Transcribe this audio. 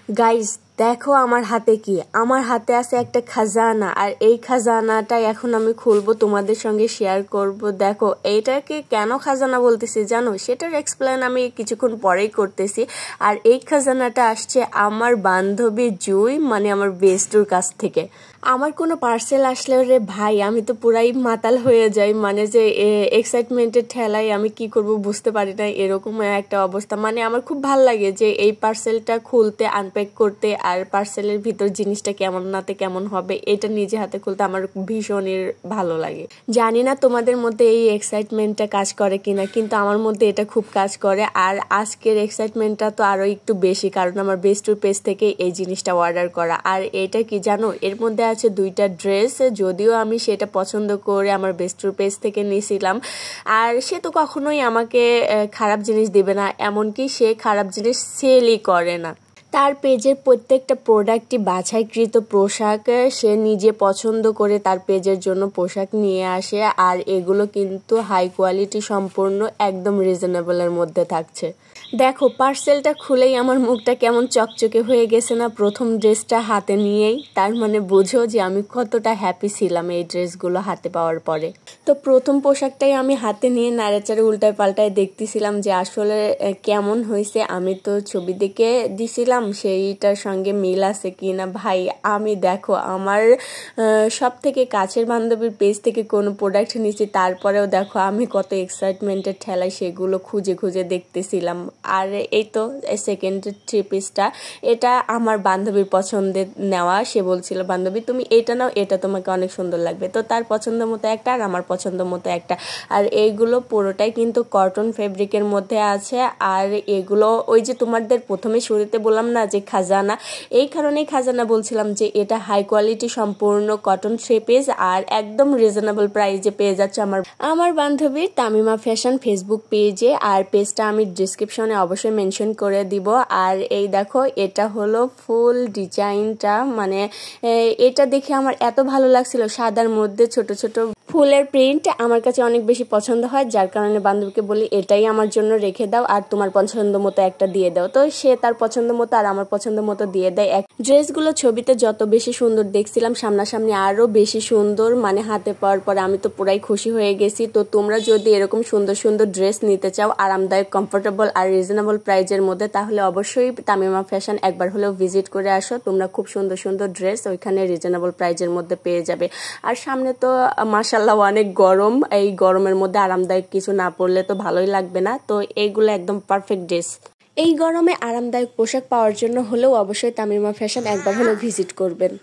Guys দেখো আমার হাতে কি, আমার হাতে আছে একটা খাজানা। আর এই খাজানাটা এখন আমি খুলবো, তোমাদের সঙ্গে শেয়ার করব। দেখো এইটাকে কেন খাজানা বলতেছি জানো, সেটার এক্সপ্লেন আমি কিছুক্ষণ পরেই করতেছি। আর এই খাজানাটা আসছে আমার বান্ধবী জুই, মানে আমার বেস্টুর কাছ থেকে। আমার কোনো পার্সেল আসলে রে ভাই আমি তো পুরাই মাতাল হয়ে যাই, মানে যে এক্সাইটমেন্টের ঠেলায় আমি কি করব বুঝতে পারি না, এরকম একটা অবস্থা। মানে আমার খুব ভাল লাগে যে এই পার্সেলটা খুলতে, আনপ্যাক করতে, আর পার্সেলের ভিতর জিনিসটা কেমন নাতে কেমন হবে এটা নিজে হাতে খুলতে আমার ভীষণই ভালো লাগে। জানি না তোমাদের মধ্যে এই এক্সাইটমেন্টটা কাজ করে কিনা, কিন্তু আমার মধ্যে এটা খুব কাজ করে। আর আজকের এক্সাইটমেন্টটা তো আরো একটু বেশি, কারণ আমার বেস্টুর পেজ থেকে এই জিনিসটা অর্ডার করা। আর এটা কি জানো, এর মধ্যে আছে 2টা ড্রেস, যদিও আমি সেটা পছন্দ করে আমার বেস্টুর পেজ থেকে নিয়েছিলাম। আর সে তো কখনোই আমাকে খারাপ জিনিস দিবে না, এমনকি সে খারাপ জিনিস সেলই করে না। তার পেজের প্রত্যেকটা প্রোডাক্টই বাছাইকৃত পোশাক, সে নিজে পছন্দ করে তার পেজের জন্য পোশাক নিয়ে আসে। আর এগুলো কিন্তু হাই কোয়ালিটি সম্পূর্ণ, একদম রিজনেবলের মধ্যে থাকছে। দেখো পার্সেলটা খুলেই আমার মুখটা কেমন চকচকে হয়ে গেছে না, প্রথম ড্রেসটা হাতে নিয়েই। তার মানে বুঝো যে আমি কতটা হ্যাপি ছিলাম এই ড্রেসগুলো হাতে পাওয়ার পরে। তো প্রথম পোশাকটাই আমি হাতে নিয়ে নাড়াচাড়ে উল্টায় পাল্টায় দেখতেছিলাম যে আসলে কেমন হয়েছে। আমি তো ছবি দেখে দিছিলাম, সেইটার সঙ্গে মিল আছে কি না। ভাই আমি দেখো আমার সব থেকে কাছের বান্ধবীর পেজ থেকে কোনো প্রোডাক্ট নিয়েছি, তারপরেও দেখো আমি কত এক্সাইটমেন্টের ঠেলায় সেগুলো খুঁজে খুঁজে দেখতেছিলাম। আর এই তো সেকেন্ড 3 পিসটা, এটা আমার বান্ধবীর পছন্দের নেওয়া। সে বলছিল বান্ধবী তুমি এটা নাও, এটা তোমাকে অনেক সুন্দর লাগবে। তো তার পছন্দ মতো একটা আর আমার পছন্দ মতো একটা। আর এইগুলো পুরোটাই কিন্তু কটন ফেব্রিকের মধ্যে আছে। আর এগুলো ওই যে তোমাদের প্রথমে শুরুতে বললাম না যে খাজানা, এই কারণেই খাজানা বলছিলাম যে এটা হাই কোয়ালিটি সম্পূর্ণ কটন 3 পিস আর একদম রিজনেবল প্রাইসে পেয়ে যাচ্ছে আমার বান্ধবীর তামিমা ফ্যাশন ফেসবুক পেজে। আর পেজটা আমি ডিসক্রিপশনে অবশ্যই মেনশন করে দিব। আর এই দেখো এটা হলো ফুল ডিজাইনটা, মানে এটা দেখে আমার এত ভালো লাগছিল, সাদার মধ্যে ছোট ছোট ফুলের প্রিন্ট আমার কাছে অনেক বেশি পছন্দ হয়, যার কারণে বান্ধবীকে বলি এটাই আমার জন্য রেখে দাও আর তোমার পছন্দ মতো একটা দিয়ে দাও। তো সে তার পছন্দ মতো আর আমার পছন্দ মতো দিয়ে দেয়। ড্রেসগুলো ছবিতে যত বেশি সুন্দর দেখছিলাম, সামনাসামনি আরো বেশি সুন্দর, মানে হাতে পাওয়ার পরে আমি তো পুরাই খুশি হয়ে গেছি। তো তোমরা যদি এরকম সুন্দর সুন্দর ড্রেস নিতে চাও আরামদায়ক, কমফোর্টেবল আর রিজনেবল প্রাইজের মধ্যে, তাহলে অবশ্যই তামিমা ফ্যাশন একবার হলেও ভিজিট করে আসো। তোমরা খুব সুন্দর সুন্দর ড্রেস ওইখানে রিজনেবল প্রাইজের মধ্যে পেয়ে যাবে। আর সামনে তো মাশাআল্লাহ অনেক গরম, এই গরমের মধ্যে আরামদায়ক কিছু না পরলে তো ভালোই লাগবে না। তো এইগুলো একদম পারফেক্ট ড্রেস। এই গরমে আরামদায়ক পোশাক পাওয়ার জন্য হলেও অবশ্যই তামিমা ফ্যাশন একবার হলেও ভিজিট করবেন।